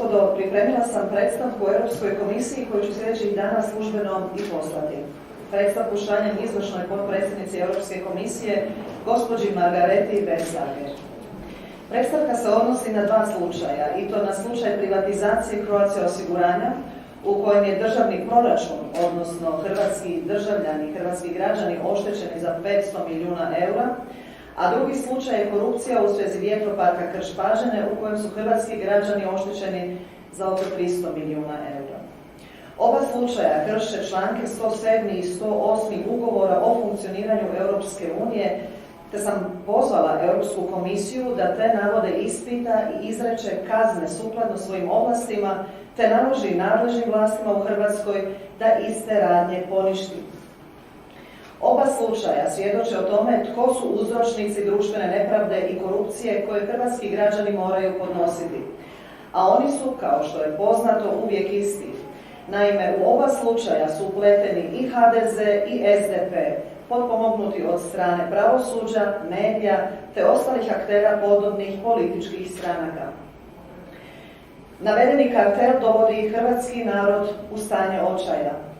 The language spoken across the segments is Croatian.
gospodo, pripremila sam predstavku u Europskoj komisiji koju ću sljedećih dana službeno i poslati. Predstavku šaljem izvršnoj potpredsjednici Europske komisije, gospođi Margareti Vestager. Predstavka se odnosi na dva slučaja, i to na slučaj privatizacije Croatia osiguranja, u kojem je državni proračun, odnosno hrvatski državljani, hrvatski građani oštećeni za 500 milijuna eura, a drugi slučaj je korupcija u svezi vjetroparka Krš-Pađene, u kojem su hrvatski građani oštećeni za oko 300 milijuna eura. Oba slučaja krše članke 107. i 108. ugovora o funkcioniranju Europske unije, te sam pozvala Europsku komisiju da te navode ispita i izreče kazne sukladno svojim ovlastima, te naloži nadležnim vlastima u Hrvatskoj da iste radnje poništi. Oba slučaja svjedoče o tome tko su uzročnici društvene nepravde i korupcije koje hrvatski građani moraju podnositi. A oni su, kao što je poznato, uvijek isti. Naime, u oba slučaja su upleteni i HDZ i SDP, potpomognuti od strane pravosuđa, medija te ostalih aktera podobnih političkih stranaka. Navedeni kartel dovodi hrvatski narod u stanje očaja.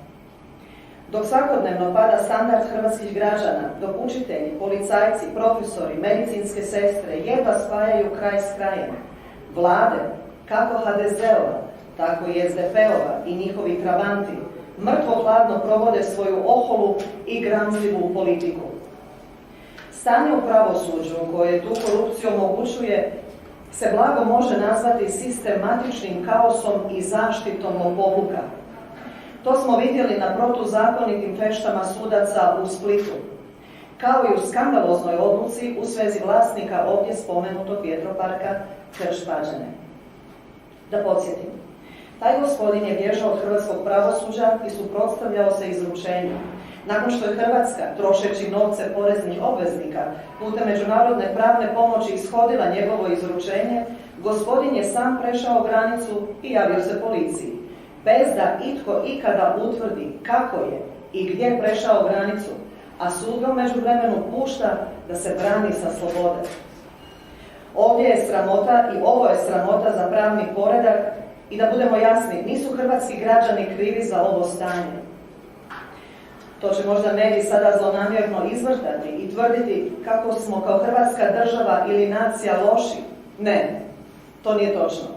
Dok svakodnevno pada standard hrvatskih građana, dok učitelji, policajci, profesori, medicinske sestre jedva spajaju kraj s krajem, vlade, kako HDZ-ova, tako i SDP-ova i njihovi trabanti, mrtvo hladno provode svoju oholu i gramzljivu politiku. Stanje u pravosuđu koje tu korupciju omogućuje se blago može nazvati sistematičnim kaosom i zaštitom lopovluka. To smo vidjeli na protuzakonitim feštama sudaca u Splitu, kao i u skandaloznoj odluci u svezi vlasnika ovdje spomenutog vjetroparka Krš-Pađene. Da podsjetim, taj gospodin je bježao od hrvatskog pravosuđa i suprotstavljao se izručenju. Nakon što je Hrvatska, trošeći novce poreznih obveznika, putem međunarodne pravne pomoći ishodila njegovo izručenje, gospodin je sam prešao granicu i javio se policiji, bez da itko ikada utvrdi kako je i gdje prešao granicu, a sud ga u međuvremenu pušta da se brani sa slobode. Ovdje je sramota i ovo je sramota za pravni poredak i da budemo jasni, nisu hrvatski građani krivi za ovo stanje. To će možda mediji sada zlonamjerno izvrtati i tvrditi kako smo kao hrvatska država ili nacija loši. Ne, to nije točno.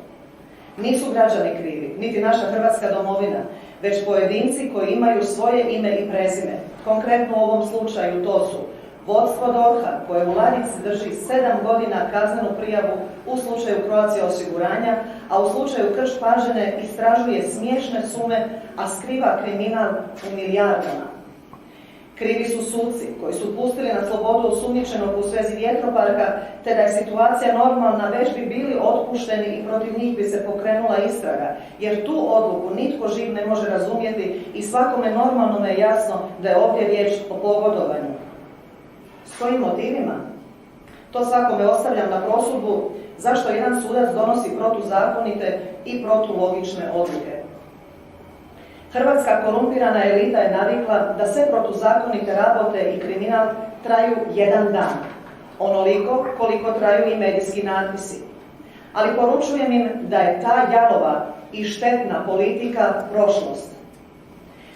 Nisu građani krivi, niti naša hrvatska domovina, već pojedinci koji imaju svoje ime i prezime. Konkretno u ovom slučaju to su vodstvo DORH-a koje u ladici drži 7 godina kaznenu prijavu u slučaju Croatia osiguranja, a u slučaju Krš-Pađene istražuje smiješne sume, a skriva kriminal u milijardama. Krivi su suci koji su pustili na slobodu osumnjičenog u svezi vjetroparka, te da je situacija normalna već bi bili otpušteni i protiv njih bi se pokrenula istraga, jer tu odluku nitko živ ne može razumjeti i svakome normalnome je jasno da je ovdje riječ o pogodovanju. S kojim motivima? To svakome ostavljam na prosudbu zašto jedan sudac donosi protuzakonite i protulogične odluke. Hrvatska korumpirana elita je navikla da sve protuzakonite rabote i kriminal traju jedan dan, onoliko koliko traju i medijski natpisi. Ali poručujem im da je ta jalova i štetna politika prošlost.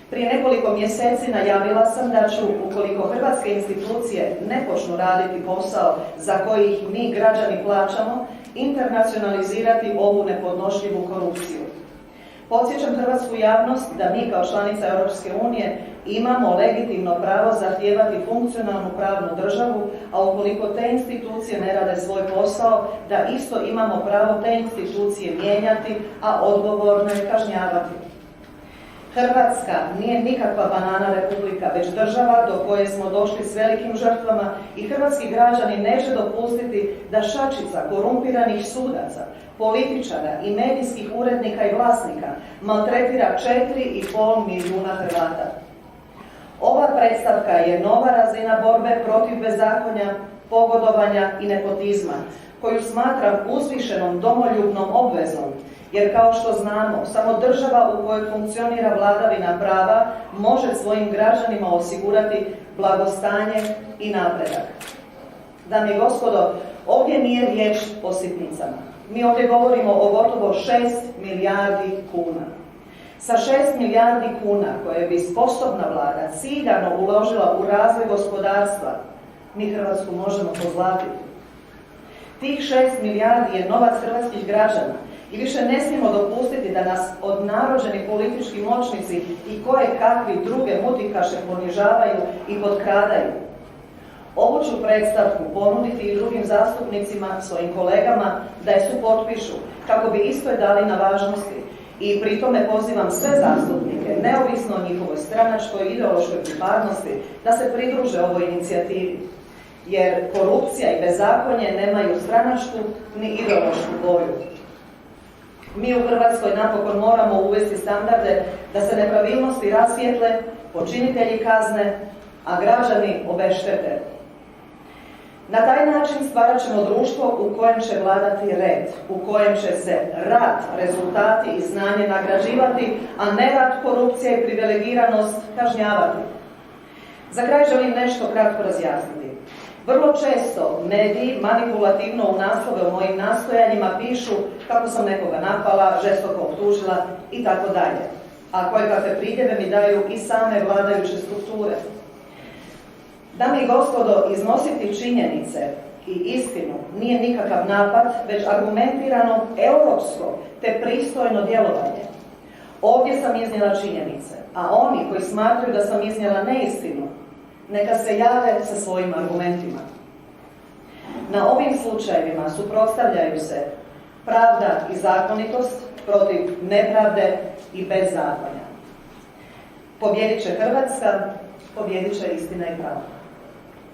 Prije nekoliko mjeseci najavila sam da ću, ukoliko hrvatske institucije ne počnu raditi posao za koji ih mi građani plaćamo, internacionalizirati ovu nepodnošljivu korupciju. Podsjećam hrvatsku javnost da mi kao članica Europske unije imamo legitimno pravo zahtijevati funkcionalnu pravnu državu, a ukoliko te institucije ne rade svoj posao, da isto imamo pravo te institucije mijenjati, a odgovorne kažnjavati. Hrvatska nije nikakva banana republika, već država do koje smo došli s velikim žrtvama i hrvatski građani neće dopustiti da šačica korumpiranih sudaca, političara i medijskih urednika i vlasnika maltretira 4,5 milijuna Hrvata. Ova predstavka je nova razina borbe protiv bezakonja, pogodovanja i nepotizma, koju smatram uzvišenom domoljubnom obvezom, jer kao što znamo, samo država u kojoj funkcionira vladavina prava može svojim građanima osigurati blagostanje i napredak. Dame i gospodo, ovdje nije riječ o sitnicama. Mi ovdje govorimo o gotovo 6 milijardi kuna. Sa 6 milijardi kuna koje bi sposobna vlada ciljano uložila u razvoj gospodarstva, mi Hrvatsku možemo pozlatiti. Tih 6 milijardi je novac hrvatskih građana i više ne smijemo dopustiti da nas odnarođeni politički moćnici i koje kakvi druge mutikaše ponižavaju i potkradaju. Ovu ću predstavku ponuditi i drugim zastupnicima, svojim kolegama, da je supotpišu kako bi istoj dali na važnosti i pri tome pozivam sve zastupnike, neovisno o njihovoj stranačkoj i ideološkoj pripadnosti, da se pridruže ovoj inicijativi. Jer korupcija i bezakonje nemaju stranačku ni ideološku boju. Mi u Hrvatskoj napokon moramo uvesti standarde da se nepravilnosti rasvijetle, počinitelji kazne, a građani obeštete. Na taj način stvarat ćemo društvo u kojem će vladati red, u kojem će se rad, rezultati i znanje nagrađivati, a ne rad, korupcija i privilegiranost kažnjavati. Za kraj želim nešto kratko razjasniti. Vrlo često mediji manipulativno u naslove o mojim nastojanjima pišu kako sam nekoga napala, žestoko optužila i tako dalje. A kojekakve pridjeve mi daju i same vladajuće strukture. Dame i gospodo, iznositi činjenice i istinu nije nikakav napad, već argumentirano europsko te pristojno djelovanje. Ovdje sam iznijela činjenice, a oni koji smatraju da sam iznijela neistinu, neka se jave sa svojim argumentima. Na ovim slučajevima suprotstavljaju se pravda i zakonitost protiv nepravde i bezakonja. Pobijedit će Hrvatska, pobijedit će istina i pravda.